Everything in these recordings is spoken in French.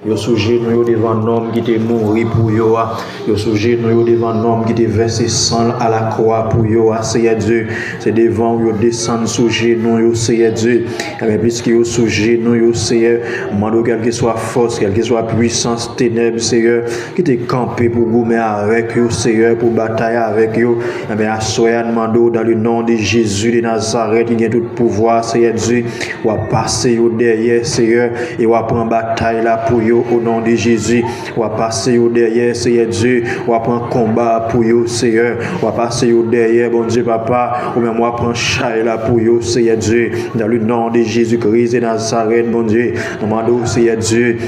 Yo souje nous devant un homme qui était mort pour yo. Yo souje nous devant un homme qui était versé sang à la croix pour yo. Seigneur Dieu, c'est devant yo descendre souje nous yo Seigneur Dieu. Mais puisque yo souje nous yo Seigneur, mando quelle que soit force, quelle que soit puissance, ténèbres Seigneur, qui t'est campé pour goumer avec yo Seigneur, pour batailler avec yo. Mais à soya demando dans le nom de Jésus de Nazareth, il y a tout pouvoir Seigneur Dieu, ou à passer yo derrière Seigneur et ou à prendre bataille là pour yo. Au nom de Jésus, on va passer au derrière, Seigneur Dieu, on va prendre combat pour yo, Seigneur, on va passer au derrière, bon Dieu, papa, ou même on va prendre chai là pour yo, Seigneur Dieu, dans le nom de Jésus-Christ de Nazareth, bon Dieu, nous demandons, Seigneur Dieu.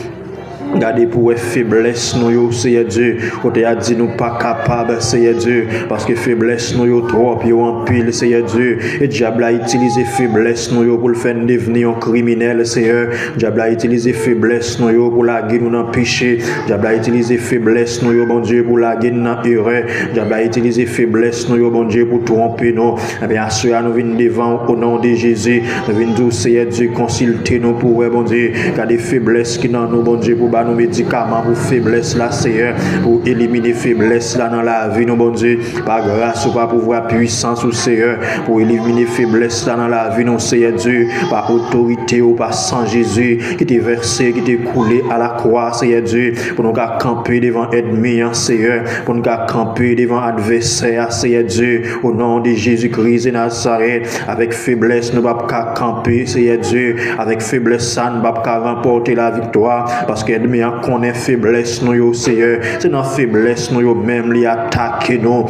Gardez pour faiblesse nous Seigneur Dieu. On t'a dit nous pas capables Seigneur Dieu parce que faiblesse nous trop yo en pile Seigneur Dieu. Et diable a utilisé faiblesse nous pour le faire devenir un criminel Seigneur. Diable a utilisé faiblesse nous pour la guider nous dans péché. Diable a utilisé faiblesse nous bon Dieu pour la guider dans erreur. Diable a utilisé faiblesse nous bon Dieu pour tromper nous. Eh bien assurer nous venir devant au nom de Jésus. Nous venir dire Seigneur Dieu consulter nous pour bon Dieu. Car des faiblesses qui dans nous bon Dieu pour nos médicaments pour faiblesse là Seigneur, pour éliminer faiblesse là dans la vie nous bon Dieu, par grâce ou par pouvoir puissance ou Seigneur, pour éliminer faiblesse là dans la vie nous Seigneur Dieu, par autorité ou par sang Jésus qui t'est versé, qui t'est coulé à la croix Seigneur Dieu, pour nous camper devant ennemi Seigneur, pour nous camper devant adversaire Seigneur Dieu, au nom de Jésus-Christ de Nazareth, avec faiblesse nous pas camper Seigneur Dieu, avec faiblesse ça nous pas remporter la victoire parce que mais qu'on est faiblesse nous Seigneur, c'est dans faiblesse nous même li attaquer nous.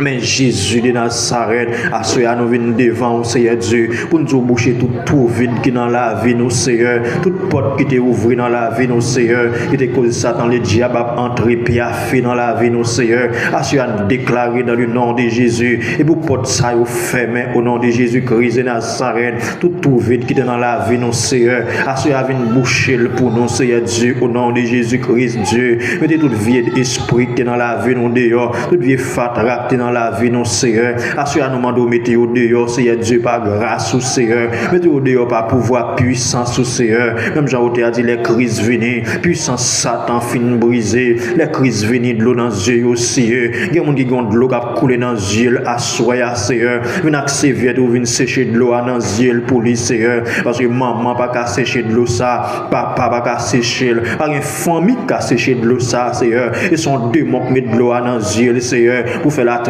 Mais Jésus de Nazareth, à ce nous venons devant Seigneur Dieu, pour nous boucher tout vide qui dans la vie nous Seigneur, toute porte qui était ouverte dans la vie nous Seigneur, qui était causé Satan le diable a entré puis a fait dans la vie nous Seigneur, à ce nous déclarer dans le nom de Jésus, et pour porte ça vous fermer au nom de Jésus-Christ de Nazareth, tout vide qui était dans la vie nous Seigneur, à ce nous boucher pour nous Seigneur Dieu, au nom de Jésus-Christ Dieu, mettez toute vieille esprit qui est dans la vie nous dehors, toute vieille fatra dans la vie non Seigneur, assure nous mando mettez au dehors Seigneur Dieu par grâce au Seigneur, mettez au dehors par pouvoir puissance au Seigneur, même Jean a dit les crises venues, puissance Satan fin brisé, les crises venues de l'eau dans les yeux aussi, il y a monde qui ont de l'eau qui a coulé dans les yeux à soya Seigneur, vient accéder ou vient sécher de l'eau dans les yeux pour lui Seigneur, parce que maman pas qu'à sécher de l'eau ça, papa pas qu'à sécher, pas une famille qu'à sécher de l'eau ça Seigneur, et son démon met de l'eau dans les yeux Seigneur pour faire la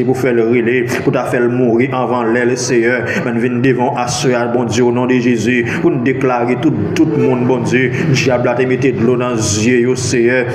pour faire le relais, pour ta faire mourir avant l'aile, Seigneur. Mais venez devant assurer, bon Dieu, au nom de Jésus, pour nous déclarer tout le monde, bon Dieu, diable a te mis de l'eau dans les yeux, Seigneur.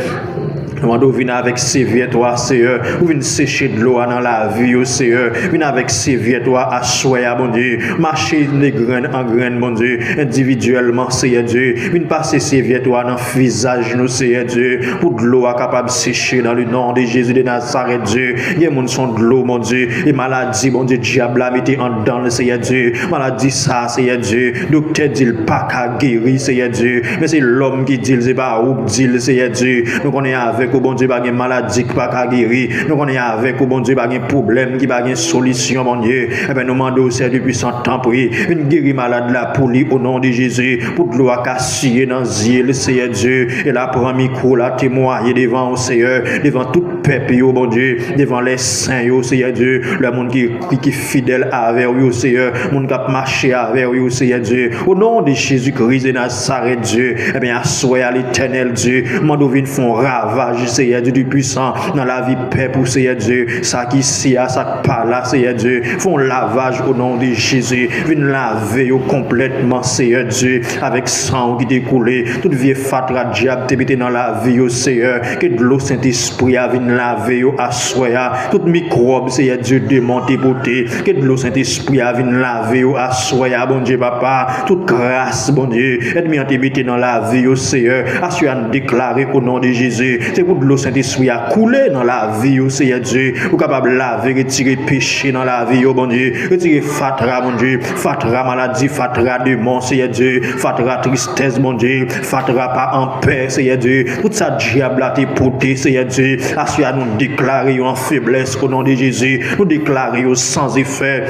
Nous venons avec sévier toi, Seigneur. Nous venons sécher de l'eau dans la vie, Seigneur. Venons avec sévier toi, à soya, bon Dieu. Marcher de graine en graine, bon Dieu. Individuellement, Seigneur Dieu. Venons passer sévier toi dans le visage, nous, Seigneur Dieu. Pour de l'eau capable de sécher dans le nom de Jésus de Nazareth, Dieu. Il y a des gens qui sont de l'eau, mon Dieu. Et maladie, bon Dieu, diable a mis en dedans, le Seigneur Dieu. Maladie, ça, Seigneur Dieu. Docteur dit pas qu'à guérir, Seigneur Dieu. Mais c'est l'homme qui dit, c'est pas où dit, Seigneur Dieu. Nous on est avec au bon Dieu pas une maladie qui pas guérir, nous on est avec au bon Dieu pas un problème qui pas une solution mon Dieu, et ben nous demandons au Seigneur depuis son temps prier une guérir malade là pour lui au nom de Jésus, pour de l'eau à casser dans yeux le Seigneur Dieu, et là prend micro là témoigner devant au Seigneur, devant tout peuple au bon Dieu, devant les saints au Seigneur Dieu, le monde qui fidèle avec au Seigneur, monde qui marcher avec au Seigneur Dieu, au nom de Jésus-Christ de Nazareth Dieu, et bien assoyez à l'Éternel Dieu, demandons vinn font ravage Seigneur Dieu du puissant dans la vie paix pour Seigneur Dieu, ça qui s'y a ça pas là Seigneur Dieu, font lavage au nom de Jésus, viennent laver complètement Seigneur Dieu avec sang qui découlé, toute vieille fatra diable te dans la vie au Seigneur, que de l'eau Saint-Esprit a vienne laver à soya, toute microbe Seigneur Dieu démonter beauté, que de l'eau Saint-Esprit a vienne laver à soya bon Dieu papa, toute grâce bon Dieu, ennemi en te dans la vie au Seigneur, assure déclarer au nom de Jésus, c'est pour de l'eau Saint-Esprit a coulé dans la vie au Seigneur Dieu, pour capable laver, retirer péché dans la vie au bon Dieu, retirer fatra mon Dieu, fatra maladie, fatra démon Seigneur Dieu, fatra tristesse mon Dieu, fatra pas en paix Seigneur Dieu, tout ça diable a te porté Seigneur Dieu, assure nous déclarer en faiblesse au nom de Jésus, nous déclarer sans effet.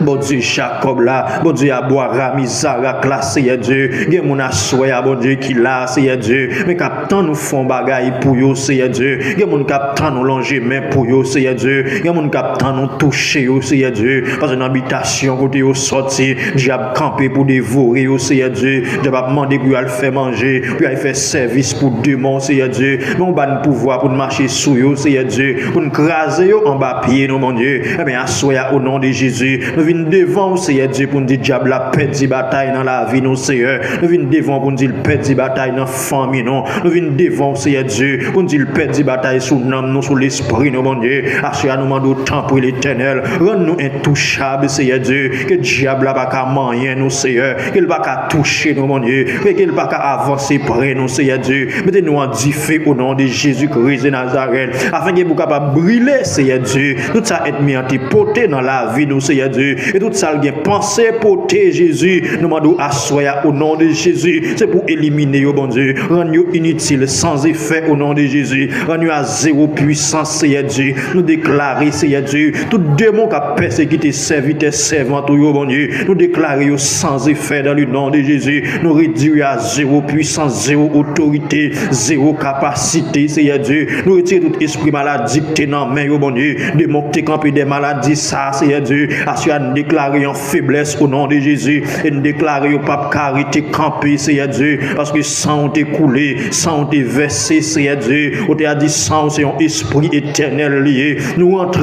Bon Dieu, Jacob là, bon Dieu, Abraham, Isaac là, Seigneur Dieu, gen moun assoya, bon Dieu, qui là, Seigneur Dieu, mais captant nous font bagaille pour yo, Seigneur Dieu, gen moun captant nous longer main pour yo, Seigneur Dieu, gen moun captant nous toucher yo, Seigneur Dieu, parce que habitation côté yo sorti, diable camper pour dévorer yo, Seigneur Dieu, diable a demandé pour le faire manger, puis il fait service pour démon, Seigneur Dieu, mais on va nous pouvoir pour marcher sous yo, Seigneur Dieu, pour nous craser yo en bas pied, nous, mon Dieu, eh bien, assoya au nom de Jésus, nous venons devant, Seigneur Dieu, pour nous dire, diable, la perdre bataille dans la vie, nous, Seigneur. Nous venons devant pour nous dire, perdre bataille dans la famille, non. Nous venons devant, Seigneur Dieu, pour nous dire, perdre bataille sur l'âme, nous, sur l'esprit, nous, mon Dieu. Assure nous demandons temps pour l'éternel. Rends-nous intouchables, Seigneur Dieu. Que le diable n'a pas qu'à moyen, nous, Seigneur. Qu'il n'a pas qu'à toucher, nous, mon Dieu. Qu'il n'a pas qu'à avancer près, nous, Seigneur Dieu. Mettez-nous en diffé au nom de Jésus-Christ de Nazareth. Afin que vous capable briller, Seigneur Dieu. Tout ça est mis antipoté dans la vie, nous, Seigneur Dieu. Et tout ça, bien pensé porter Jésus. Nous demandons assoya au nom de Jésus. C'est pour éliminer, bon Dieu. Rendre inutile, sans effet au nom de Jésus. Rendre à zéro puissance, Seigneur Dieu. Nous déclarer, Seigneur Dieu, tout démon qui a persécuté serviteur, servant, bon Dieu. Nous déclarer sans effet dans le nom de Jésus. Nous réduire à zéro puissance, zéro autorité, zéro capacité, Seigneur Dieu. Nous retirer tout esprit maladie qui est dans la main, bon Dieu. Démon qui campé des maladies, ça, Seigneur Dieu. Assure nous déclarer en faiblesse au nom de Jésus. Et nous déclarer au pape carité campé, Seigneur Dieu. Parce que sang ont coulé, sang ont versé, Seigneur Dieu. On t'a dit sang, c'est un esprit éternel lié. Nous rentrons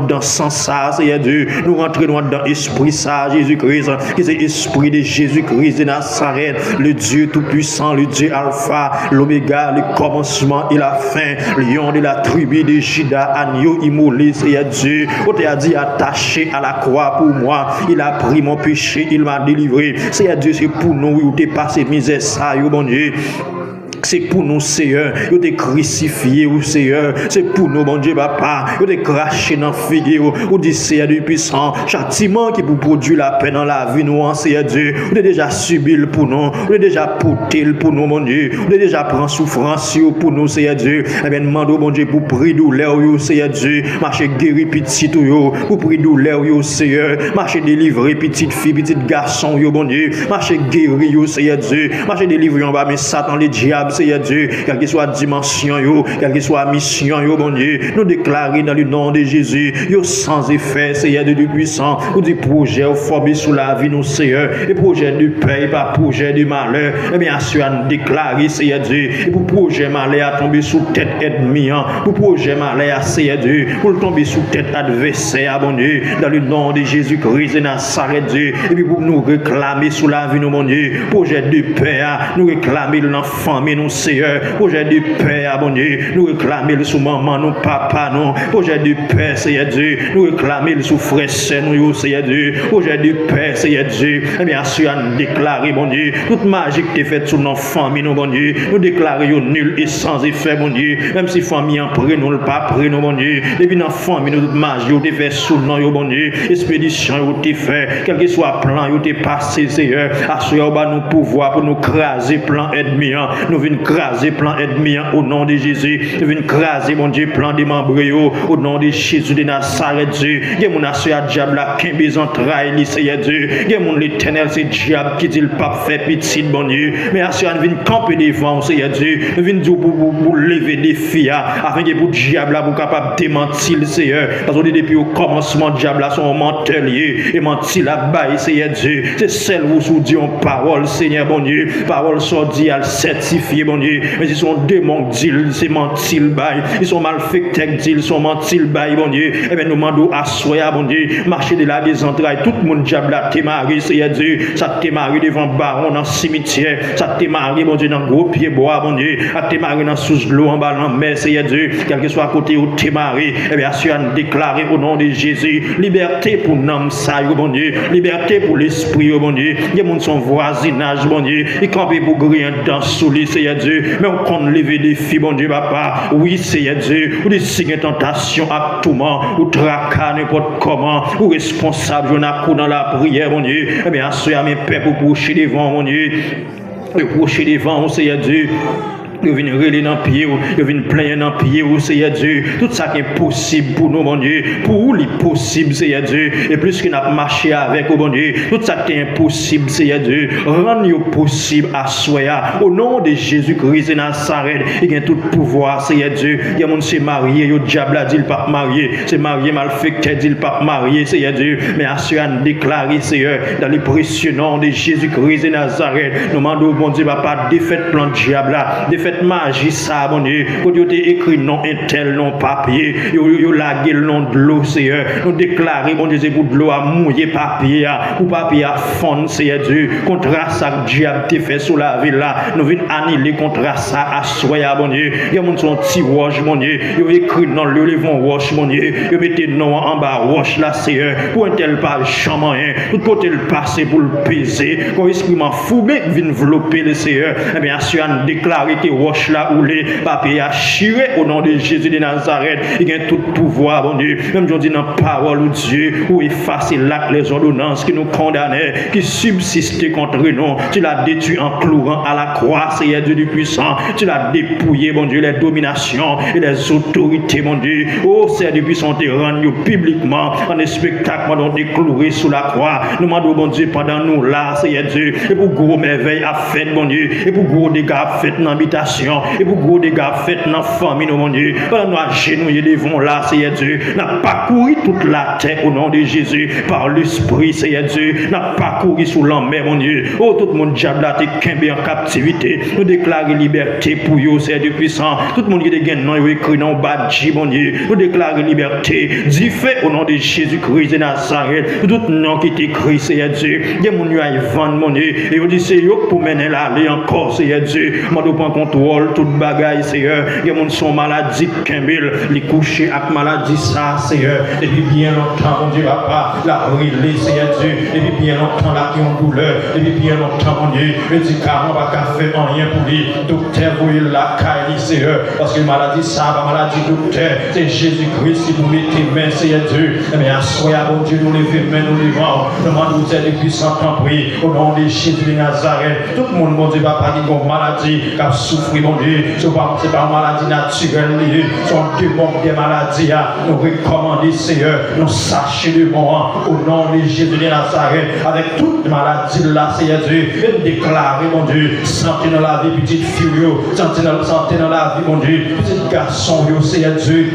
dans sang ça, Seigneur Dieu. Nous rentrons dans l'esprit ça, Jésus-Christ. Qui c'est l'esprit de Jésus-Christ de Nazareth. Le Dieu tout-puissant, le Dieu alpha, l'oméga, le commencement et la fin. Lion de la tribu de Juda, agneau immolé, Seigneur Dieu. On t'a dit attaché à la croix pour moi. Il a pris mon péché, il m'a délivré. Seigneur Dieu, c'est pour nous, où t'es passé misère ça, bon Dieu. C'est pour nous, Seigneur. Vous êtes crucifié, Seigneur. C'est pour nous, mon Dieu, papa. Vous êtes craché dans le figure. Vous dites, Seigneur du puissant. Châtiment qui vous produit la paix dans la vie, nous, Seigneur Dieu. Vous avez déjà subi pour nous. Vous avez déjà porté pour nous, mon Dieu. Vous avez déjà pris souffrance pour nous, Seigneur Dieu. Eh bien, demandons, mon Dieu, pour prier douleur, Seigneur Dieu. Marchez guéri, petit tout, pour prier douleur, Seigneur. Marchez délivrer, petite fille, petit garçon, mon Dieu. Marchez guéri, Seigneur Dieu. Marchez délivrer en bas, mais Satan, les diables, Seigneur Dieu, quelle que soit dimension, quelle que soit mission, bon Dieu, nous déclarer dans le nom de Jésus, sans effet, Seigneur Dieu du puissant, ou des projets formés sous la vie, nous, Seigneur, et projets de paix, pas projet de malheur, et bien sûr, nous déclarer, Seigneur Dieu, et pour projet malheur à tomber sous tête ennemi, pour projet malheur à Seigneur Dieu, pour tomber sous tête adversaire, bon Dieu, dans le nom de Jésus-Christ de Nazareth, Dieu, et puis pour nous réclamer sous la vie, nous, mon Dieu, projet de paix, nous réclamer l'enfant, mais nous, Seigneur, projet de paix, bon Dieu, nous réclamer sous maman, nous, papa, nous, projet de paix, Seigneur Dieu, nous réclamer sous frère, nous, Seigneur Dieu, projet de paix, Seigneur Dieu, et bien sûr, nous déclarer, bon Dieu, toute magie qui est faite sur nos familles, nous, bon Dieu, nous déclarer nul et sans effet, bon Dieu, même si famille en près, nous, le pas près, nous, bon Dieu, depuis nos familles, nous, toute magie, nous, fait sous nous, bon Dieu, expédition, nous, fait, quel que soit plan, nous, passé, Seigneur, assurer, nous, pouvoir pour nous craser, plan ennemi, nous, venons craser plan ennemi au nom de Jésus. Nous venons craser, mon Dieu, plan des membres au nom de Jésus de Nazareth, Dieu. Il y a mon assuré à diable là, qui est entrailles, Seigneur Dieu. Il y a mon l'éternel, c'est diable qui dit le pape fait petit, bon Dieu. Mais assuré, nous venons camper devant, Seigneur Dieu. Nous venons dire pour lever des filles, afin que pour diable là, pour capable démentir, Seigneur. Parce que depuis au commencement, diable là, son mentelier et mentir la baille, Seigneur Dieu. C'est celle où vous dites en parole, Seigneur, bon Dieu. Parole sortie à le certifier, bon Dieu. Mais ils sont démons, c'est mentir le bail. Ils sont malfaiteurs, ils sont mentir le bail, bon Dieu. Et bien nous demandons à soi, bon Dieu, marcher de la des entrailles. Tout le monde diable a témarré, Seigneur Dieu. Ça témarré devant baron dans le cimetière. Ça témarré, bon Dieu, dans le gros pied bois, bon Dieu. A témarré dans sous l'eau en bas dans la mer, Seigneur Dieu. Quel que soit à côté où témarré. Et bien sûr, déclarer au nom de Jésus. Liberté pour l'homme, ça, bon Dieu. Liberté pour l'esprit, bon Dieu. Les gens sont voisinage, bon Dieu. Ils campent pour griller dans sous les, Seigneur Dieu. Mais on compte lever des filles, bon Dieu, papa. Oui, Seigneur Dieu. Ou des signes tentation à tout moment. Ou tracas, n'importe comment. Ou responsable, je n'ai dans la prière, mon Dieu. Eh bien, assoyez mes pères pour coucher devant, mon Dieu. Et coucher devant, Seigneur Dieu. Ils viennent relayer dans le pied, ils viennent plaindre dans le pied, Seigneur Dieu. Tout ça qui est possible pour nous, mon Dieu. Pour nous, c'est possible, Seigneur Dieu. Et plus qu'on a marché avec, mon Dieu. Tout ça qui est impossible, Seigneur Dieu. Rends-nous possible à soi. Au nom de Jésus-Christ et Nazareth, il y a tout pouvoir, Seigneur Dieu. Il y a mon s'est marié, le diable a dit le pape marié. C'est marié malfecté, dit le pape marié, Seigneur Dieu. Mais assurant déclaré, Seigneur, dans les précieux noms de Jésus-Christ et Nazareth, nous demandons, bon Dieu, pas défaite plan diable là, défaite magie, ça, bon Dieu. Quand tu as écrit non intel, non papier, tu as lagué le nom de l'eau, Seigneur. Nous déclarons, bon Dieu, c'est pour de l'eau à mouiller papier, pour papier à fond, Seigneur Dieu. Contre ça, diable te fait sous la ville là. Nous venons annuler contre ça à soya, bon Dieu. Il y a mon petit wash, mon Dieu. Il y a écrit non, le vont wash, mon Dieu. Il y a mettez non en bas, wash là, Seigneur. Pour un tel pas chamant, tout côté le passé pour le peser. Quand l'esprit m'a foubé, vient envelopper le Seigneur. Eh bien, assuré déclaré que wash là ou les papiers à chirer au nom de Jésus de Nazareth. Il y a tout pouvoir, bon Dieu. Même je dis dans la parole de Dieu, où effacer l'acte, les ordonnances qui nous condamnaient, qui subsistaient contre nous. Tu l'as détruit en clouant à la croix, Seigneur Dieu du puissant. Tu l'as dépouillé, mon Dieu, les dominations et les autorités, mon Dieu. Oh, Seigneur du puissant, te rendu publiquement en un spectacle, mon Dieu, cloué sous la croix. Nous demandons, mon Dieu, pendant nous là, Seigneur Dieu, et pour gros merveilles à fait, mon Dieu, et pour gros dégâts à fait dans l'habitation, et pour gros dégâts à fait dans la famille, mon Dieu. Pendant nous agenouillés devant là, Seigneur Dieu, n'a pas couru toute la terre au nom de Jésus, par l'Esprit, Seigneur Dieu, n'a pas couru sous l'enmer, mon Dieu. Oh, tout le monde diable là, t'es quimbé en captivité. Nous déclarons liberté pour eux, Seigneur Dieu puissant. Tout le monde qui est non, écrit dans le badji, mon Dieu. Nous déclarons liberté. Dis fait au nom de Jésus-Christ de Nazareth. Tout nom qui est écrit, Seigneur Dieu. Il y a mon Dieu à vendre, mon Dieu. Et vous dites, c'est eux pour mener l'aller encore, Seigneur Dieu. Moi, je prends contrôle, toute bagaille, Seigneur. Il y a mon son maladie, Kimbel, les coucher avec maladie, ça, Seigneur. Depuis bien longtemps, mon Dieu, papa, la brûlée, Seigneur Dieu. Depuis bien longtemps, là, qui ont douleur. Depuis bien longtemps, mon Dieu. Médicament, pas qu'à faire rien pour lui. Docteur, vous la caille, Seigneur. Parce que maladie, ça, la maladie, docteur. C'est Jésus-Christ qui vous met tes mains, Seigneur Dieu. Mais à soi, mon Dieu, nous levons mains, nous levons. Demande vous êtes puissants, tant pris. Au nom de Jésus de Nazareth. Tout le monde, mon Dieu, va pas dire qu'on maladie, qu'à souffrir, mon Dieu. Ce n'est pas maladie naturelle, son démon des maladies. Nous recommandons, Seigneur, nous sachons le moment. Au nom de Jésus de Nazareth. Avec toute maladie là, Seigneur Dieu. Et déclarer, mon Dieu, santé dans la vie, petite fille, santé dans la vie, mon Dieu, petit garçon, Seigneur Dieu.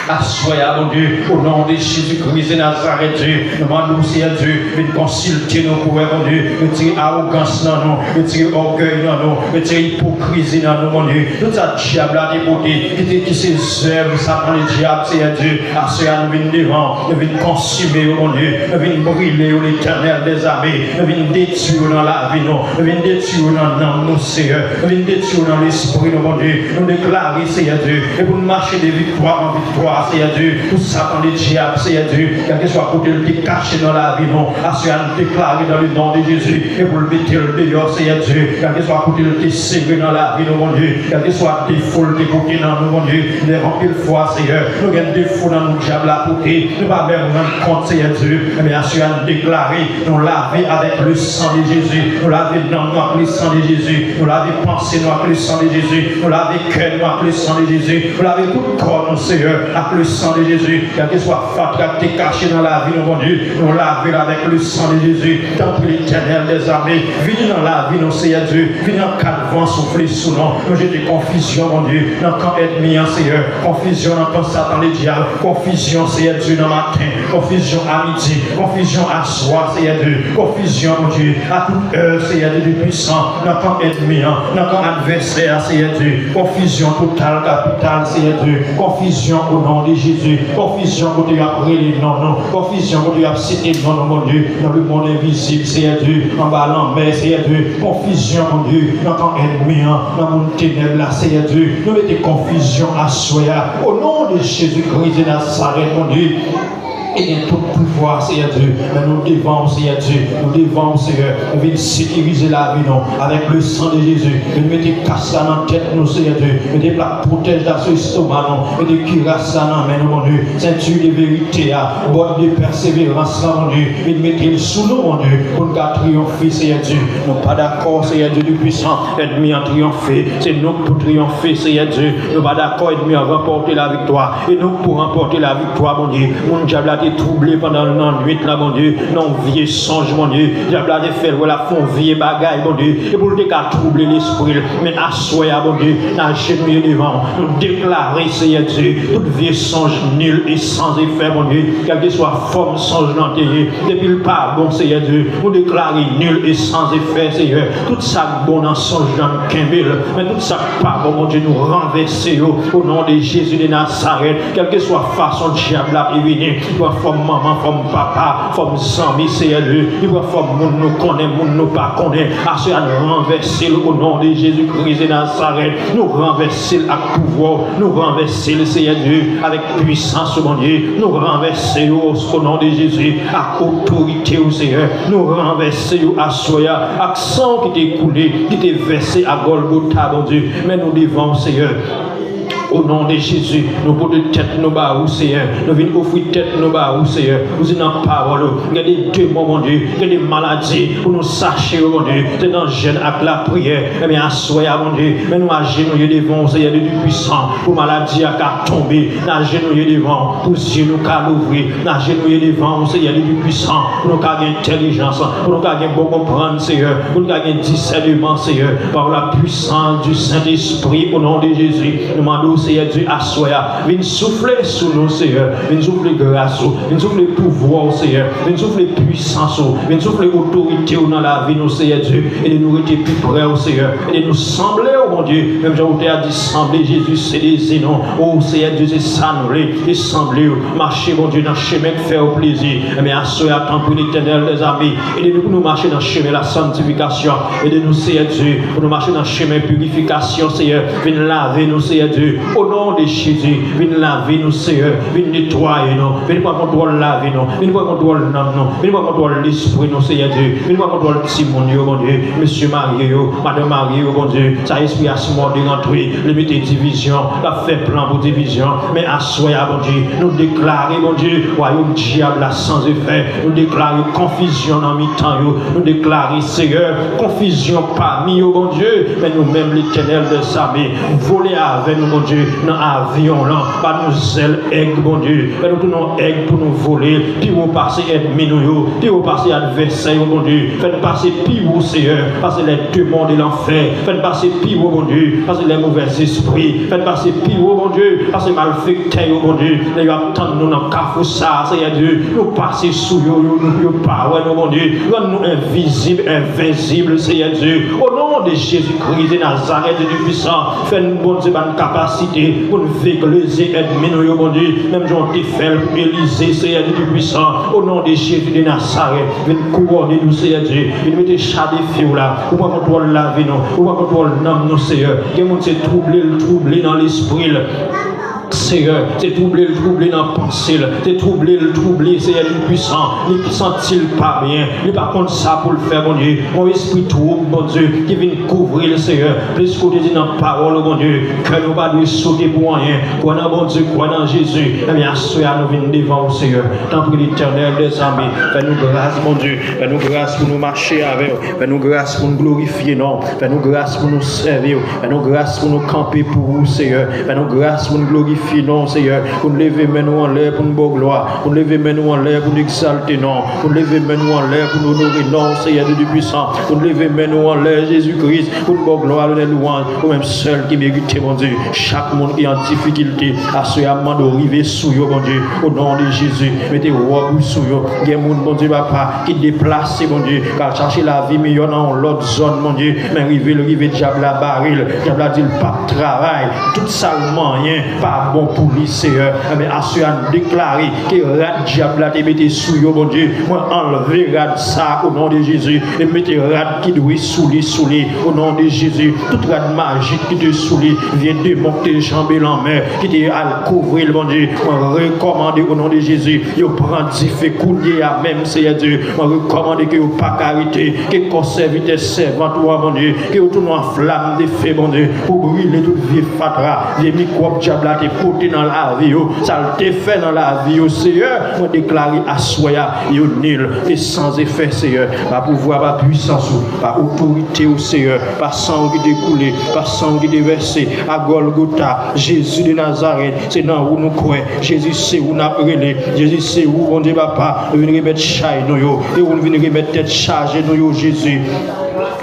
Assoya, mon Dieu, au nom de Jésus-Christ de Nazareth, Dieu, nous demandons, Seigneur Dieu, de consulter nos pouvoirs, mon Dieu, de tirer arrogance dans nous, de tirer orgueil dans nous, de tirer hypocrisie dans nous, mon Dieu, tout ça, diable à déporter, qui ses œuvres, ça prend le diable, Seigneur Dieu, assoya, nous venons devant, nous venons consumer, mon Dieu, nous venons brûler, l'éternel des armées, nous venons détruire dans la vie, nous venons détruire dans l'âme, nous, Seigneur, nous venons détruire dans l'esprit, mon Dieu, nous déclarer, Seigneur Dieu, et pour nous marcher de victoire en victoire. Seigneur Dieu, tout ça dans les diables, Seigneur Dieu, quel que soit côté le caché dans la vie, non, assuré à nous déclarer dans le nom de Jésus, et pour le mettre le dehors, Seigneur Dieu, quel que soit côté le serré dans la vie, mon Dieu, quel que soit défaut, le découpé dans nous, mon Dieu, les remplir le foi, Seigneur, nous avons des défauts dans nos diables à côté, nous ne pas même rendre compte, Seigneur Dieu, mais assuré à nous déclarer, nous laver avec le sang de Jésus, nous laver dans nous avec le sang de Jésus, nous laver penser nous avec le sang de Jésus, nous laver cœur nous avec le sang de Jésus, nous laver tout corps, nous, Seigneur, le sang de Jésus, quel que soit fatigué, t'es caché dans la vie, mon Dieu, nous laver avec le sang de Jésus, tant que l'éternel des armées, viens dans la vie, nos Seigneur Dieu, viens dans quatre vents souffler sous nous, nous j'ai des confusions, mon Dieu, dans le camp ennemi, Seigneur, confusion dans le camp Satan, les diables, confusion, Seigneur Dieu, dans le matin, confusion à midi, confusion à soir, Seigneur Dieu, confusion, mon Dieu, à toute heure, Seigneur Dieu, du puissant, dans le camp ennemi, dans le camp adversaire, Seigneur Dieu, confusion totale, capitale, Seigneur Dieu, confusion au nom de Jésus, confusion pour Dieu après les noms, confusion pour Dieu citer non, mon Dieu, dans le monde invisible, Seigneur Dieu, en bas l'envers, Seigneur Dieu, confusion, mon Dieu, dans ton ennemi, dans mon ténèbre, là, Seigneur Dieu, nous mettons confusion à soi, au nom de Jésus-Christ de Nazareth, mon Dieu. et tout pouvoir, Seigneur Dieu. Mais nous devons, Seigneur Dieu, nous devons, Seigneur, nous venons sécuriser la vie, non, avec le sang de Jésus. Nous mettons casse ça dans la tête, nous, Seigneur Dieu. Mettez la protège dans ce estomac, non. Mettez cuirasse ça dans la main, mon Dieu. Ceinture de vérité, bord de persévérance, mon Dieu. Et mettez-le sous nous, mon Dieu, pour nous triompher, Seigneur Dieu. Nous pas d'accord, Seigneur Dieu, du puissant, ennemi en triompher. C'est nous pour triompher, Seigneur Dieu. Nous pas d'accord, ennemi en remporter la victoire. Et nous pour remporter la victoire, mon Dieu. Mon diable a été troublé pendant la nuit, là, mon Dieu. Non, vieux songe, mon Dieu. Diable a été fait, voilà, font vieux bagaille, mon Dieu. Et pour le cas troubler l'esprit, mais à soi, mon Dieu, à genouiller devant, nous déclarer, Seigneur Dieu, tout vieux songe nul et sans effet, mon Dieu. Quelle que soit forme, songe l'enterré. Depuis le pas, bon, Seigneur Dieu, nous déclarer nul et sans effet, Seigneur. Tout ça, bon, dans songe dans le Kimbel, mais tout ça, pas bon, mon Dieu, nous renverser au nom de Jésus de Nazareth. Quelle que soit façon, diable à venir, il va forme maman, forme papa, forme zambi, Seigneur Dieu, il va forme moun nous connaît, moun nous pas connaît, à ce nous renverser au nom de Jésus-Christ de Nazareth, nous renverser à pouvoir, nous renverser le Seigneur Dieu avec puissance, mon Dieu, nous renverser au nom de Jésus à autorité au Seigneur, nous renverser à soya, accent qui t'est coulé, qui t'est versé à Golgotha, mon Dieu, mais nous devons, Seigneur. Au nom de Jésus, nous pour de tête nos barres, Seigneur. Nous venons offrir tête nos barres, Seigneur. Nous avons une parole. Il y a des démons, mon Dieu. Il y a des maladies pour nous sacher, mon Dieu. C'est dans le jeûne avec la prière. Eh bien, assoyez, mon Dieu. Mais nous agenouillons devant, Seigneur, du puissant. Pour maladie à tomber. Nous agenouillons devant. Pour Dieu nous qu'à l'ouvrir. Nous agenouillons devant, Seigneur, du puissant. Pour nous qu'à intelligence. Pour nous qu'à bon comprendre, Seigneur. Pour nous qu'à discernement, Seigneur. Par la puissance du Saint-Esprit, au nom de Jésus. Nous demandons, Seigneur Dieu, assoya, viens souffler sur nous, Seigneur, viens souffler grâce, viens souffler pouvoir, Seigneur, viens souffler puissance, viens souffler autorité dans la vie, nous, Seigneur Dieu, et de nous rester plus près, Seigneur, et de nous sembler, oh mon Dieu, même Jean a dit sembler, Jésus, c'est des noms, oh Seigneur Dieu, c'est ça, nous, et sembler, marcher, mon Dieu, dans le chemin de faire plaisir, mais assoya, tant pour l'éternel des amis, et de nous marcher dans le chemin de la sanctification, et de nous, Seigneur Dieu, pour nous marcher dans le chemin de purification, Seigneur, viens laver nous, Seigneur Dieu, au nom de Jésus, viens laver nous, Seigneur, viens nettoyer nous, viens pas contrôler laver nous, viens pas contrôler l'âme nous, viens pas contrôler l'esprit nous, Seigneur Dieu, viens pas contrôler Simon, mon Dieu, Monsieur Marie, Madame Marie, mon Dieu, ça esprit à ce moment de rentrer, limiter division, la fait plan pour division, mais assoyez, mon Dieu, nous déclarer, mon Dieu, royaume diable sans effet, nous déclarer confusion dans mi-temps, nous déclarer, Seigneur, confusion parmi eux, mon Dieu, mais nous-mêmes l'éternel de Samé, voler avec nous, mon Dieu, dans l'avion là, pas nous zèle aigle, mon Dieu, mais nous tournons aigle pour nous voler, puis vous passez ennemis nous, puis vous passez adversaire, mon Dieu, faites passer puis vous, Seigneur, passer les démons de l'enfer, faites passer puis vous, mon Dieu, passer les mauvais esprits, faites passer puis vous, mon Dieu, passer malfecteurs, mon Dieu, les attendent nous dans le cafou ça, Seigneur Dieu, nous passer sous nous pas, ouais, mon Dieu, nous invisibles, invincibles, Seigneur Dieu, au nom de Jésus-Christ de Nazareth du puissant, faites-nous, bon Dieu, bonne capacité pour nous véhiculer ennemis, mon Dieu, même Jean Tifel, Élysée, Seigneur Dieu puissant, au nom de Jésus de Nazareth, venez couronner nous, Seigneur Dieu, venez mettre chat des filles là, pour pas contrôler la vie, pour pas contrôler l'âme, nous, Seigneur, que monde s'est troublé dans l'esprit, Seigneur, c'est troubler dans la pensée, c'est troubler, Seigneur, le puissant, il ne sent-il pas bien, il pas contre ça pour le faire, mon Dieu, mon esprit trouble, mon Dieu, qui vient couvrir le Seigneur, plus qu'on dit dans la parole, mon Dieu, que nous ne pas sauter pour rien, quoi dans mon Dieu, quoi dans Jésus, eh bien, soyons nous venons devant le Seigneur, tant pour l'éternel des amis, fais-nous grâce, mon Dieu, fais-nous grâce pour nous marcher avec, fais-nous grâce pour nous glorifier, non, fais-nous grâce pour nous servir, fais-nous grâce pour nous camper pour vous, Seigneur, fais-nous grâce pour nous glorifier, non, Seigneur, pour nous lever nous en l'air pour nous beau gloire, pour nous lever nous en l'air pour nous exalter, non, pour nous lever nous en l'air pour nous honorer, non, Seigneur Dieu puissant, pour nous lever nous en l'air, Jésus-Christ, pour nous beau gloire, nous louanges, pour même seul qui mérite, mon Dieu, chaque monde qui est en difficulté, à ce moment d'arriver sous eux, mon Dieu, au nom de Jésus, mettez roi sous eux, il y a mon Dieu, papa, qui déplace, mon Dieu, car chercher la vie meilleure dans l'autre zone, mon Dieu, mais river diable à baril, diable a dit pas de travail, tout ça, rien, pas pas bon pour lui, Seigneur. Mais à ce moment déclaré que rad diable a été mis sous yo, bon Dieu. Moi, enlever rad ça au nom de Jésus. Et mettez rad qui doit sous lui, au nom de Jésus. Toute rad magique qui te sous lui, vient démonter jambes en main, qui te à couvrir, bon Dieu. Moi, recommande au nom de Jésus. Yo prend diffé coulier à même, Seigneur Dieu. Moi, recommande que yo pas carité, que conserve tes servants, toi, mon Dieu. Que yo tourne en flamme de feu, bon Dieu. Pour brûler toute vie fatra. Les microbes diable a te porté dans la vie, ça te fait dans la vie, Seigneur. Moi, déclaré à soya, yo nul et sans effet, Seigneur. Pas pouvoir, pas puissance, pas autorité, au Seigneur. Pas sang qui découlé, pas sang qui déversé. À Golgotha, Jésus de Nazareth, c'est dans où nous croyons. Jésus, c'est où nous appelons. Jésus, c'est où, mon Dieu, papa, nous venons remettre chaille, nous, et nous venons remettre tête chargée, nous, Jésus.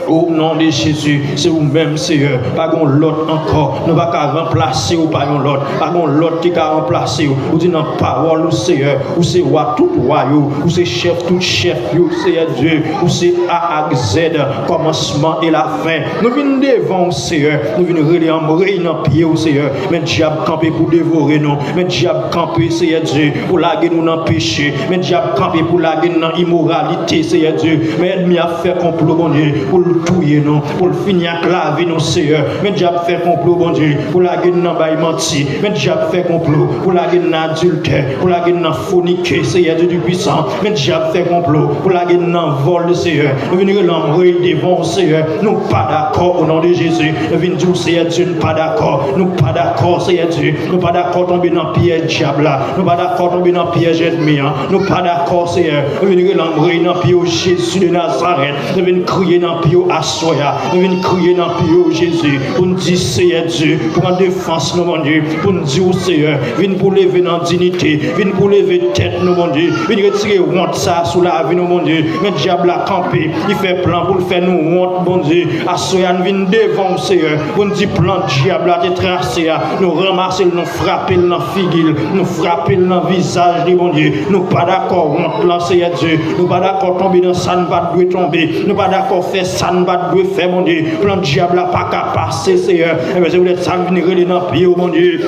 Au nom de Jésus, c'est vous-même, Seigneur. Pas qu'on l'autre encore. Nous ne pouvons pas remplacer ou pas l'autre. Pas qu'on l'autre qui a remplacé. Ou dit dans la parole, Seigneur. Ou c'est roi tout roi. Ou c'est chef tout chef. Seigneur Dieu. Ou c'est A à Z. Commencement et la fin. Nous venons devant, Seigneur. Nous venons relayer dans pied, Seigneur. Mais diable campé pour dévorer nous. Mais diable campé, Seigneur Dieu. Pour laguer nous dans le péché. Mais diable campé pour laguer dans l'immoralité, Seigneur Dieu. Mais ennemi a fait complot, bon Dieu. Pour le touiller non, pour le finir à claver nos Seigneur. Mais diable fait complot, bon Dieu, pour la gueule dans bail menti. Mais diable fait complot, pour la gueule dans adultère, pour la gueule dans forniquer, Seigneur Dieu du puissant. Mais diable fait complot, pour la gueule dans vol, Seigneur. Nous venons l'embrouiller devant, Seigneur. Nous pas d'accord au nom de Jésus. Nous venons dire, Seigneur Dieu, nous pas d'accord. Nous pas d'accord, Seigneur Dieu. Nous pas d'accord tomber dans le piège diable là. Nous pas d'accord tomber dans le piège ennemi. Nous pas d'accord, Seigneur. Nous venons l'embrouiller dans le piège Jésus de Nazareth. Nous venons crier dans le piège Assoya, nous venons crier dans le pied Jésus, pour nous dire Seigneur Dieu, pour en défense nous mon Dieu, pour nous dire Seigneur, viens pour lever dans la dignité, viens pour lever tête nous mon Dieu, viens retirer honte ça sous la vie nous mon Dieu, mais le diable a campé, il fait plan pour faire nous honte mon Dieu, Assoya nous venons devant Seigneur, pour nous dire plan diable a été tracé, nous ramasser, nous frapper dans la figure, nous frapper dans le visage de mon Dieu, nous pas d'accord honte là Seigneur Dieu, nous pas d'accord tomber dans ça, nous pas doit tomber, nous pas d'accord faire ça, nous pas doit faire mon Dieu, plan diable n'a pas qu'à passer Seigneur, mais vous êtes ça venir dans le pied mon Dieu.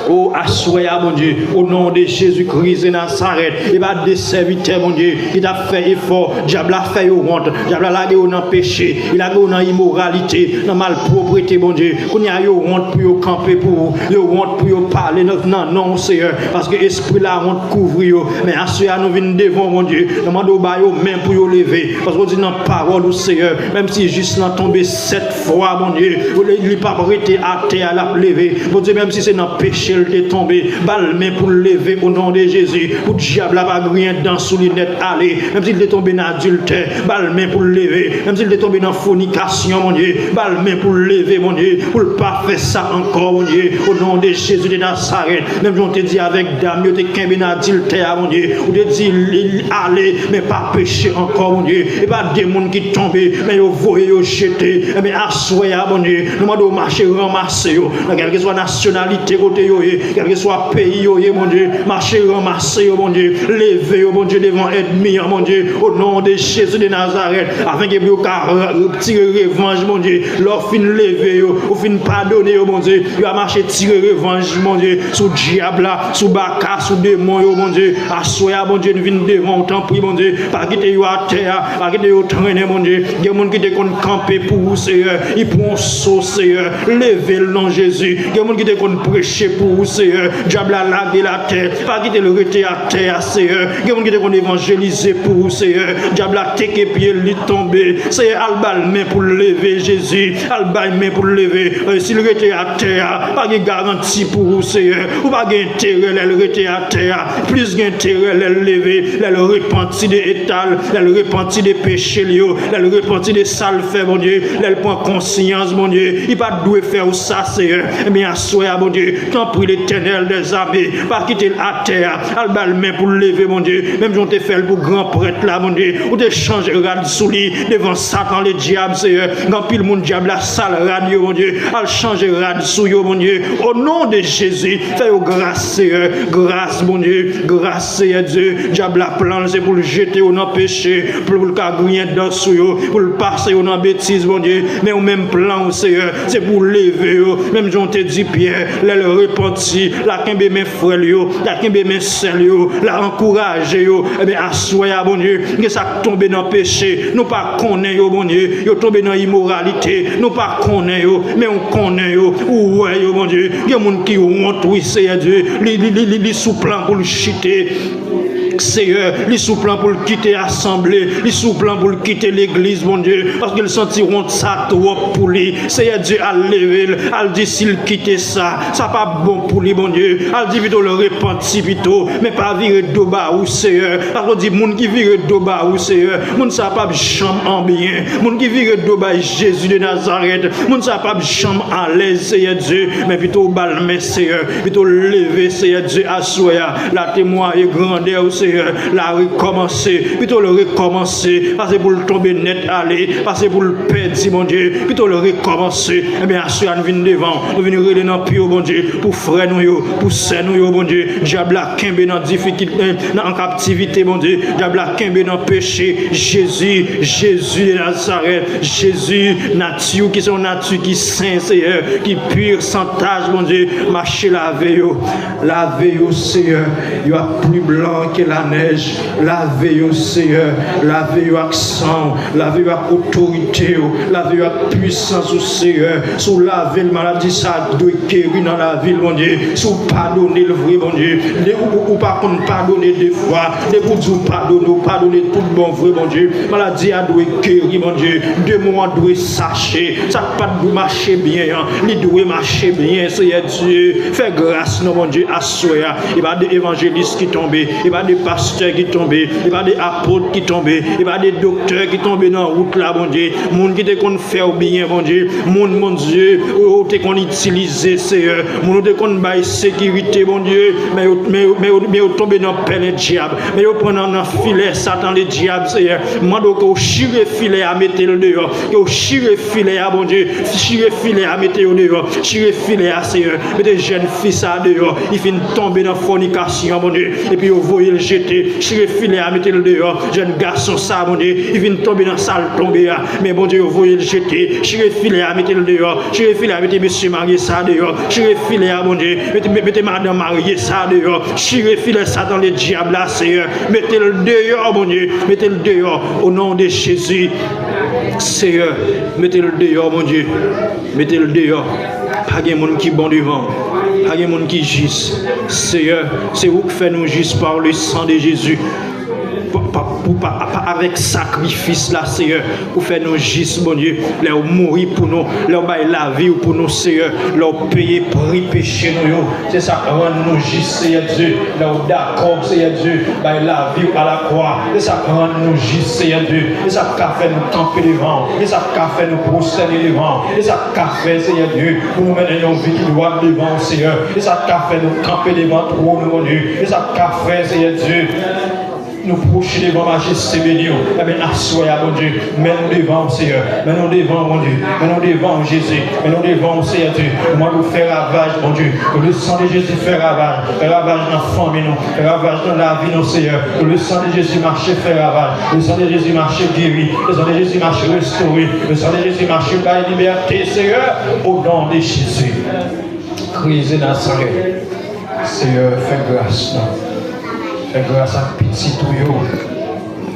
Oh, assoya, mon Dieu, au nom de Jésus-Christ de Nazareth, et va des serviteurs, mon Dieu, il a fait effort, diable a fait honte, diable a lagé dans péché, il a dans immoralité, dans malpropreté, mon Dieu, qu'on y a honte pour camper pour vous, honte pour parler, non, Seigneur, parce que l'esprit la honte couvre, mais assoya, nous venons devant, mon Dieu, demande au bail, même pour vous lever, parce qu'on dit dans la parole, Seigneur, même si juste là tombé 7 fois, mon Dieu, il n'est pas arrêté à terre à la lever, mon Dieu, même si c'est dans le péché, il est tombé, balmé pour le lever au nom de Jésus, pour le diable n'a pas rien dans sous les net aller, même s'il est tombé dans l'adultère, balmé pour le lever, même s'il est tombé dans la fornication, mon Dieu, balmé pour le lever, mon Dieu, pour ne pas faire ça encore, mon Dieu, au nom de Jésus de Nazareth, même si on te dit avec dame, on te dit dans l'adultère, mon Dieu, on te dit aller, mais pas pécher encore, mon Dieu, et pas des gens qui tombent, mais vous voyez, vous jetez, mais assoya, mon Dieu, nous demandons marcher, ramasser, dans quelle que soit nationalité, côté, quel que soit pays, mon Dieu, marcher, ramasser, mon Dieu, lever, mon Dieu, devant ennemi, mon Dieu, au nom de Jésus de Nazareth, afin que vous tirer revanche, mon Dieu, leur fin lever, ou fin pardonner, mon Dieu, vous a marché tirer revanche, mon Dieu, sous diable, sous baka, sous démon, mon Dieu, assoya, mon Dieu, nous venons devant, tant pis, mon Dieu, pas quitter vous à terre, pas quitter vous traîner, mon Dieu, il y a des gens qui te camper pour vous, Seigneur, ils prennent saut, Seigneur, levez le nom Jésus, il y a des gens qui te prêcher pour vous, Seigneur, diable a lagué la terre, pas quitter le rete à terre, Seigneur, il y a des gens qui te évangéliser pour vous, Seigneur, diable a teke pied, lui tomber, Seigneur, albal main pour lever Jésus, albal main pour lever, s'il rete à terre, pas de garantie pour vous, Seigneur, ou pas d'intérêt, le rete à terre, plus d'intérêt, le lever, le repentir des étals, le repentir des péchés, le repentir des sales faits, mon Dieu, le prend conscience, mon Dieu, il pas doué faire ça, Seigneur, mais à soi, mon Dieu, tant pis l'Éternel des armées, pas quitter la terre, albal main pour lever, mon Dieu, même si on te fait pour grand prêtre là, mon Dieu, ou te changer rad sous lui, devant Satan, le diable, Seigneur, quand pile mon diable, la sale radio, mon Dieu, al changer rad sous yo, mon Dieu, au nom de Jésus, fais-vous grâce, Seigneur, grâce, mon Dieu, grâce, Seigneur Dieu, diable la plan, c'est pour le jeter au non péché, pour le rien dans sous yo, pour le passer au non bêtise, mon Dieu, mais au même plan, Seigneur, c'est pour lever, même si on te dit Pierre, le répond repenti, la kembe mes frères yo, la kembe mes sœurs yo, la encourager yo, eh bien assoya bon Dieu, que ça tombe dans péché, nous pas connaît yo bon Dieu, yo tombe dans immoralité, nous pas connaît yo, mais on connaît yo, ouais yo bon Dieu, il y a monde qui honte oui Seigneur Dieu, li sous plan pour le chiter. Seigneur, les sous-plans pour le quitter l'assemblée, les sous-plans pour le quitter l'église, mon Dieu, parce qu'ils sentiront ça trop pour lui. Seigneur Dieu, à lever, à dire s'il quitte ça, ça pas bon pour lui, mon Dieu. À dire plutôt le repentir plutôt, mais pas virer d'oba ou Seigneur. Parce qu'on dit, moun qui vire d'oba ou Seigneur, moun ça pas chambre en bien, moun qui vire d'oba Jésus de Nazareth, moun ça pas chambre à l'aise, Seigneur Dieu, mais plutôt balmer, Seigneur, plutôt lever, Seigneur Dieu, assoya, la témoin et grandeur, Seigneur, la recommencer, plutôt le recommencer, parce que pour le tomber net aller, parce que pour le perdre, mon Dieu, plutôt le recommencer, eh bien, assurer nous venir devant, nous venir relever dans le pied, mon Dieu, pour frère nous, pour sœur nous, mon Dieu, diable la kembe dans difficulté, en captivité, mon Dieu, diable la kembe dans péché, Jésus de Nazareth, Jésus, nature, qui sont nature, qui saint, Seigneur, qui pur, sans tâche, mon Dieu, marcher la veille, Seigneur, il y a plus blanc que la neige, lavez au Seigneur, lavez avec sang, lavez avec autorité, lavez avec puissance au Seigneur, sous laver le maladie, ça doit guérir dans la ville, mon Dieu, sous pardonner le vrai, mon Dieu, ou pas qu'on pardonner des fois, des pour nous pardonner tout le bon vrai, mon Dieu, maladie a doit guérir, mon Dieu, deux mois doit sacher, ça pas doit marcher bien, il doit marcher bien, Seigneur Dieu, fais grâce, non, mon Dieu, à soi, il va des évangélistes qui tombent, il va des pasteurs qui tombent, il va des apôtres qui tombent, il va des docteurs qui tombent dans la route là, mon Dieu, monde qui te qu'on faire bien, mon Dieu, mon Dieu, te qu'on utilise, Seigneur, monde te qu'on baille sécurité, mon Dieu, mais tombe dans le diable, mais vous prenez dans filet Satan le diable, Seigneur, moi donc au chire filet à mettre le dehors, au chire filet à, mon Dieu, chire filet à mettre le dehors, chire filet à, Seigneur, mettez jeune fils à dehors, il finit tomber dans fornication, mon Dieu, et puis vous voyez le jeter, chire filet à mettre le dehors, jeune garçon ça, mon Dieu, il vient tomber dans la salle tomber, mais bon Dieu, vous voyez le jeter, chire filet à mettre le dehors, chire filet à mettre monsieur marié ça dehors, chire filet à, mon Dieu, mettez madame mariée ça dehors, chire filet ça dans les diables là, Seigneur, mettez le dehors, mon Dieu, mettez le dehors, au nom de Jésus, Seigneur, mettez le dehors, mon Dieu, mettez le dehors, pas de monde qui bon devant. Pas de monde qui gisse. Seigneur, c'est vous qui faites nous juste par le sang de Jésus. Pas avec sacrifice là, Seigneur, pour faire nos gis, mon Dieu, leur mourir pour nous, leur bailler la vie pour nous, Seigneur, leur payer prix péché nous, c'est ça qui rend nos gis, Seigneur Dieu, leur d'accord, Seigneur Dieu, bailler la vie à la croix, c'est ça qui rend nos gis, Seigneur Dieu, c'est ça qui fait nous camper devant, c'est ça qui fait nous prosterner devant, c'est ça qui fait, Seigneur Dieu, pour nous mener nos vies droite devant, Seigneur, c'est ça qui fait nous camper devant trop, mon Dieu, c'est ça qui fait, Seigneur Dieu, nous procher devant majesté béni, eh bien, assoya, mon Dieu, mets-nous devant, Seigneur, mets-nous devant, mon Dieu, mets-nous devant, Jésus, mets-nous devant, Seigneur Dieu, moi, nous faire ravage, mon Dieu, que le sang de Jésus fait ravage dans la famille, fait ravage dans la vie, non, Seigneur, que le sang de Jésus marche, fait ravage, le sang de Jésus marche, guéri, le sang de Jésus marche, restauré, le sang de Jésus marche, par liberté, Seigneur, au nom de Jésus. Christ de Nazareth, Seigneur, fais grâce, non. Fais grâce à petit Touyo.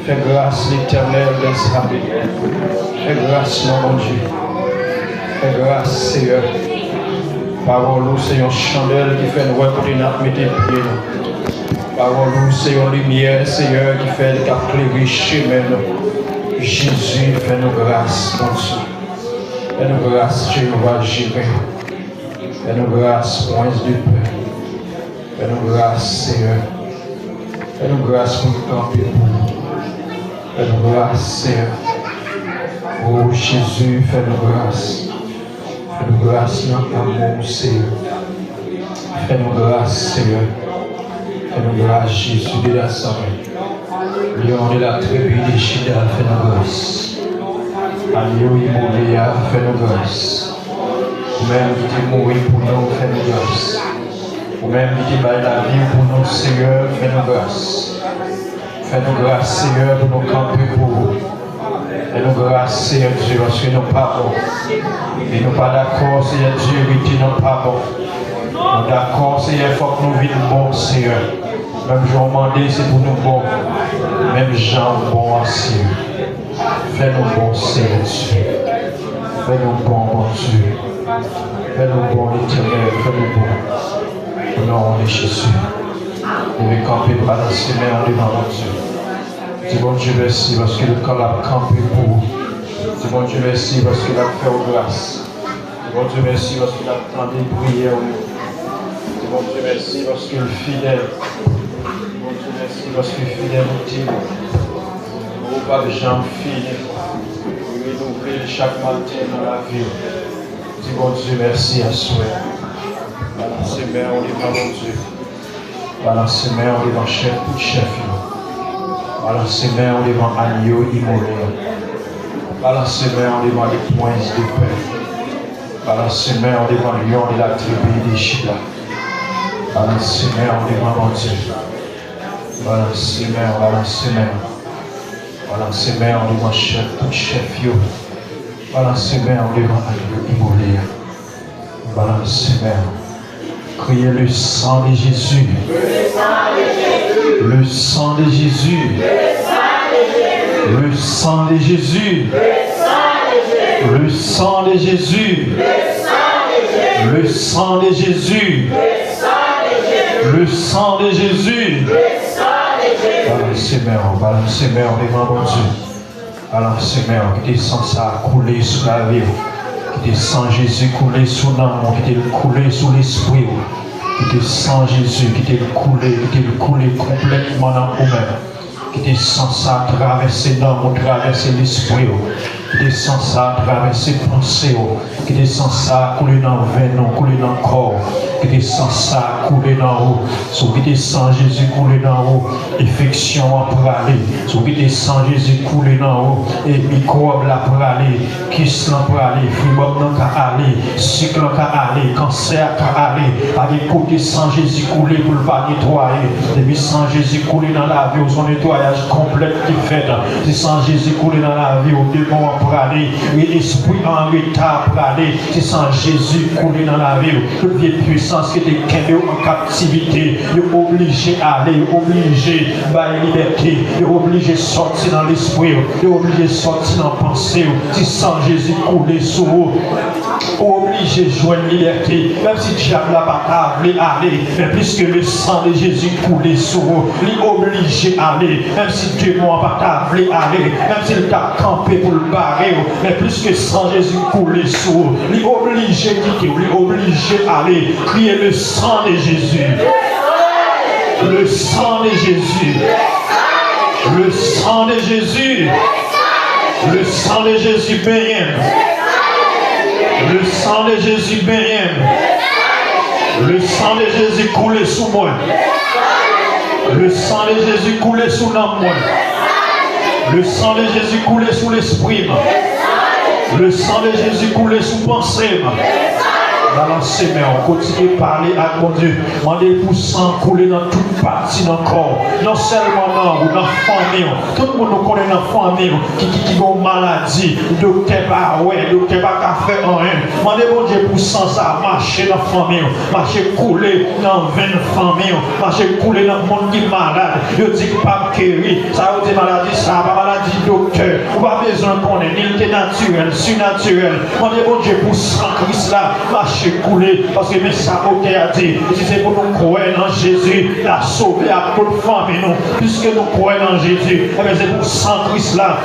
Fais grâce l'Éternel d'Israël. Fais grâce, mon Dieu. Fais grâce, Seigneur. Parole, c'est une chandelle qui fait nous écouter notre métier. Parole, c'est une lumière, Seigneur, qui fait éclairer chemin. Jésus, fais-nous grâce, mon Dieu. Fais-nous grâce, Jéhovah Jireh. Fais-nous grâce, Prince du Peuple. Fais-nous grâce, Seigneur. Fais-nous grâce pour le camper pour nous. Fais-nous grâce, Seigneur. Oh Jésus, fais-nous grâce. Fais-nous grâce dans l'amour, Seigneur. Fais-nous grâce, Seigneur. Fais-nous grâce, Jésus de la Nazareth. Lion de la tribu de Chida, fais-nous grâce. Agneau immobilier, fais-nous grâce. Même qui est mort pour nous, fais-nous grâce. Ou même qui baille la vie pour nous, Seigneur, fais-nous grâce. Fais-nous grâce, Seigneur, pour nous camper pour vous. Fais-nous grâce, Seigneur Dieu, parce que nous pas bons. Et nous pas d'accord, Seigneur Dieu, oui, nous pas bons. d'accord, Seigneur, il faut que nous vivions bon, Seigneur. Même Jean demandé, c'est pour nous bon. Même Jean bon, Seigneur. Fais-nous bon, Seigneur. Fais-nous bon, mon Dieu. Fais-nous bon, l'Éternel. Fais-nous bon. Au nom de Jésus. Nous vais camper par dans ses mains devant mon Dieu. Dis bon Dieu merci parce que le camp a campé pour vous. Dis bon Dieu merci parce qu'il a fait aux grâces. Dis bon Dieu merci parce qu'il a entendu prières. Dis bon Dieu merci parce qu'il est fidèle. Dis bon Dieu merci parce qu'il est fidèle au Dieu. Nous pas de gens fidèles. Nous renouveler chaque matin dans la vie. Dis bon Dieu merci à soi. Balance ses mains au devant mon Dieu. Balance ses mains au devant chef, tout chef. Balance ses mains au devant agneau immolé. Balance ses mains au devant les poings de paix. Balance ses mains au devant le lion de la tribu de Juda. Balance ses mains au devant mon Dieu. Balance ses mains, balance ses mains. Balance ses mains au devant chef, tout chef. Balance ses mains au devant agneau immolé. Balance ses mains. Criez le sang de Jésus. Le sang de Jésus. Le sang de Jésus. Le sang de Jésus. Le sang de Jésus. Le sang de Jésus. Balancez mains, balancez mains devant mon Dieu. Balancez mains qui descend ça couler sous la vie. Qui descend Jésus couler sous l'âme, qui te couler sous l'esprit. Qui descend Jésus, qui te couler complètement dans vous-même. Qui descend ça traverser l'âme, traverser l'esprit. Qui descend ça traverser pensée. Qui descend ça couler dans le venin, couler dans le corps. Qui descend ça couler dans haut. Sur qui descend Jésus couler dans haut. Infection pour aller. Sur qui descend Jésus couler dans haut. Et microbe là pour aller. Kiss là pour aller. Fibrome là pour aller. Cycle là pour aller. Cancer pour aller. Avec côté sans Jésus couler pour le pas nettoyer. Depuis sans Jésus couler dans la vie, son nettoyage complet qui fait. C'est sans Jésus couler dans la vie, au démon pour aller. Et l'esprit en retard pour aller. C'est sans Jésus couler dans la vie. Toute vieille puissance qui était en captivité, il est obligé d'aller, il est obligé de liberté, il est obligé de sortir dans l'esprit, il est obligé de sortir dans la pensée. Si sans Jésus couler sur vous, obligé de jouer une liberté, même si diable n'a pas voulu aller, mais puisque le sang de Jésus coulait sur vous, il est obligé d'aller, même si Dieu n'a pas voulu aller, même s'il t'a campé pour le barrer, mais puisque sang Jésus coulait sur vous, il est obligé de quitter, il est obligé d'aller, crier le sang de Jésus. Le sang de Jésus. Le sang de Jésus. Le sang de Jésus bénien. Le sang de Jésus bénien. Le sang de Jésus coulé sous moi. Le sang de Jésus coulé sous l'âme. Le sang de Jésus coulé sous l'esprit. Le sang de Jésus coulé sous pensée. Balancez, mais on continue à parler à mon Dieu. Demandez pour sang couler dans toute partie dans le corps. Non seulement dans la famille. Tout le monde connaît dans la famille qui ont maladie. Docteur pas ouais, docteur pas faire rien. Demandez mon Dieu pour sang ça marcher dans la famille. Marcher couler dans 20 familles. Marcher couler dans le monde qui est malade. Je dis pas guéri. Ça a été maladie, ça pas maladie docteur. On n'a pas besoin de connaître. Il est naturel, surnaturel. Demandez mon Dieu pour sang Christ là. Couler parce que mes sabotés a dit si c'est pour nous croire dans Jésus la sauver à toute famille puisque nous croyons dans Jésus c'est pour sang Christ là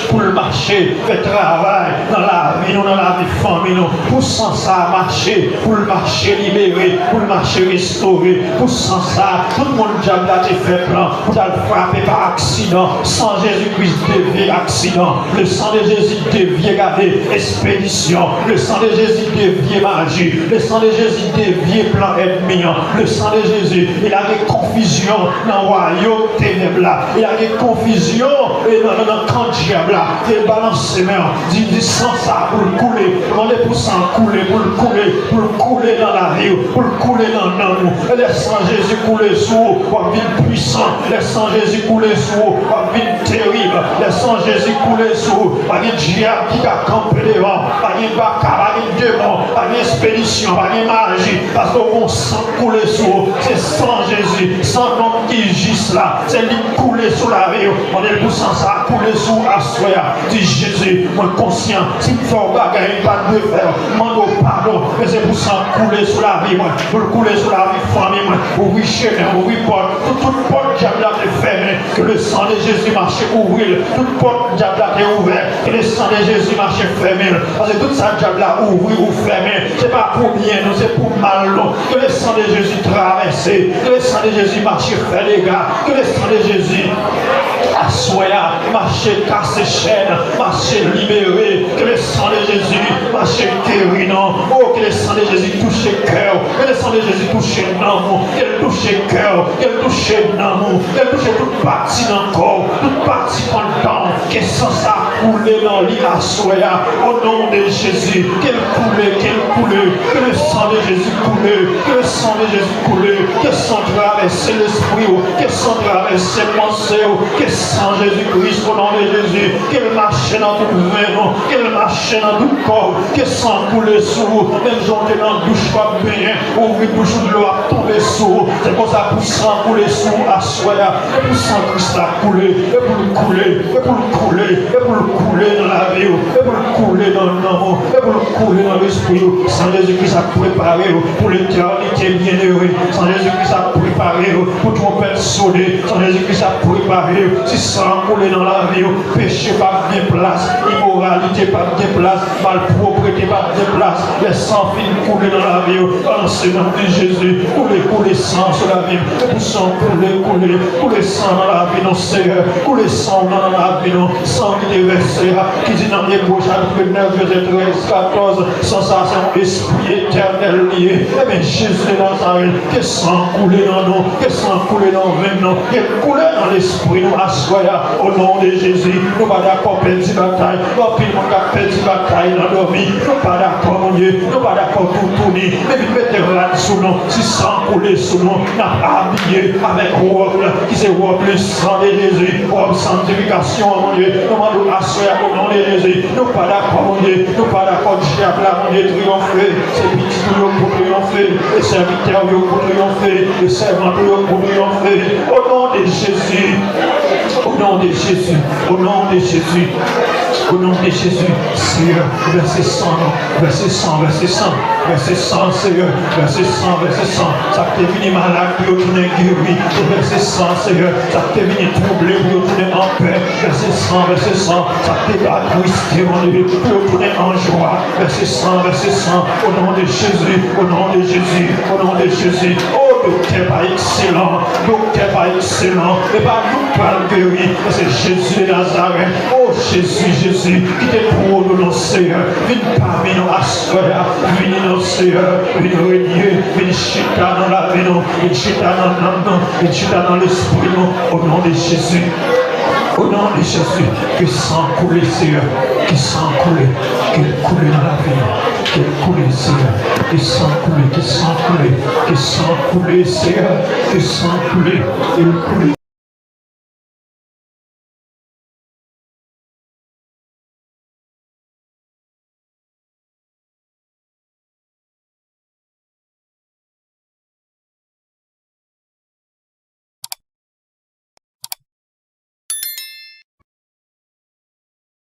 pour le marché, faire travail dans la vie, dans la vie famille, pour sans ça marcher, pour le marché libéré, pour le marché restauré, pour sans ça, tout le monde diable a été fait plan, pour le frapper par accident, sans Jésus-Christ dévier accident, le sang de Jésus dévier garder expédition, le sang de Jésus dévier magie, le sang de Jésus dévier plan ennemi, le sang de Jésus, il a des confusions dans le royaume ténèbres là, il y a des confusions dans le camp diable. Il balance ses mains, dit sans ça pour le couler, demandez pour s'en couler, pour le couler dans la vie, vie, pour couler dans nous. Laisse sang Jésus couler sous, pour vie puissant. Laisse sang Jésus couler sous, pour vie terrible. Laisse sang Jésus couler sous, par une diable qui a campé devant, par une bacca, par une démon, par une expédition, par une magie, parce qu'on sent couler sous. C'est sang Jésus, sans nom qui gisse là. C'est lui couler sous la vie. On est pour sans ça couler sous à soi. Dit Jésus, moi conscient, si tu fais un bagage, pas de faire, demande pardon, mais c'est pour ça couler sous la vie, moi, pour couler sous la vie, famille, moi, pour oui, chemin, pour oui, porte, toute porte diable est fermée, que le sang de Jésus marche ouvrir, toute porte diable est ouverte, que le sang de Jésus marche fermé, parce que tout ça diable là ouvrir ou fermé, c'est pas pour bien, non, c'est pour mal, non, que le sang de Jésus traverse, que le sang de Jésus marche fait les gars, que le sang de Jésus assoya, marcher casser chaîne, marcher libéré, que le sang de Jésus marcher guéri, non, oh, que le sang de Jésus touche le cœur, que le sang de Jésus touche l'amour, qu'elle touche le cœur, qu'elle touche l'amour, qu'elle touche toute partie dans le corps, toute partie content, que sans ça couler dans l'île assoya, au nom de Jésus, qu'elle coule, que le sang de Jésus coule, que le sang de Jésus coule, que sang traverse l'esprit, que sang traverse les pensées, que sang Jésus-Christ au nom de Jésus, qu'elle marche dans tout venin, qu'elle marche dans tout corps, que sang coule sous vous, même gens qui dans la douche pas bien, ouvrir bouche de l'eau à tomber sous, c'est comme ça pour sang couler sous à soi, et pour sang Christ a coulé, et pour le couler, et pour le couler, et pour le couler dans la vie, et pour le couler dans l'amour, et pour le couler dans l'esprit, sans Jésus-Christ a préparé pour l'éternité bien-heureux, sans Jésus-Christ a préparé pour trompette sonner, sans Jésus-Christ a préparé, si sang couler dans la vie, péché pas bien place, immoralité pas bien place, malpropreté pas bien place, les sang fin couler dans la vie, en ce nom de Jésus, couler sang sur la vie, pour sang couler sang dans la vie, non Seigneur, couler sang dans la vie, non, sang qui est versé, qui dit dans l'Hébreux chapitre 9, verset 13, 14, sans ça c'est un esprit éternel lié, eh bien Jésus de Nazareth, que sang couler dans nous, que sang couler dans nous, que couler dans l'esprit, nous assoya, au nom de Jésus, nous pas d'accord perdre bataille, nous pile mon cap perdre bataille dans nos vies, nous pas d'accord mon Dieu, nous pas d'accord tout tourner, mais nous mettons là sous nous, si sang couler sous nous, nous habillé avec robe, qui c'est robe le sang de Jésus, robe sanctification mon Dieu, nous demandons assoya au nom de Jésus, nous pas d'accord mon Dieu, nous pas d'accord diable là mon Dieu triompher, c'est petit pour triompher, les serviteurs pour triompher, les servants pour triompher, au nom de Jésus, au nom de Jésus, au nom de Jésus, au nom de Jésus, Seigneur, verset 100, verset 100, verset 100, verset 100, Seigneur, verset 100, verset 100, ça t'est venu malade, puis tu n'es guéri, verset 100, Seigneur, ça t'est venu troublé, puis tu n'es en paix, verset 100, verset 100, ça t'est attristé, mon Dieu, puis tu n'es en joie, verset 100, verset 100, au nom de Jésus, au nom de Jésus, au nom de Jésus, oh, docteur pas excellent, docteur pas excellent, et pas nous pas guéri, c'est Jésus de Nazareth, oh Jésus, Jésus, qui t'est pour nous, Seigneur, viens parmi nous, assoya, viens nous, Seigneur, viens régner, viens chita dans la vie, viens chita dans l'âme, viens chita dans l'esprit, au nom de Jésus. Au nom de Jésus, que sang couler, Seigneur, que sang couler, qu'il coule dans la vie, qu'il coule, Seigneur, que sang couler, que sang couler, que sang couler, Seigneur, que sang couler, qu'il coule.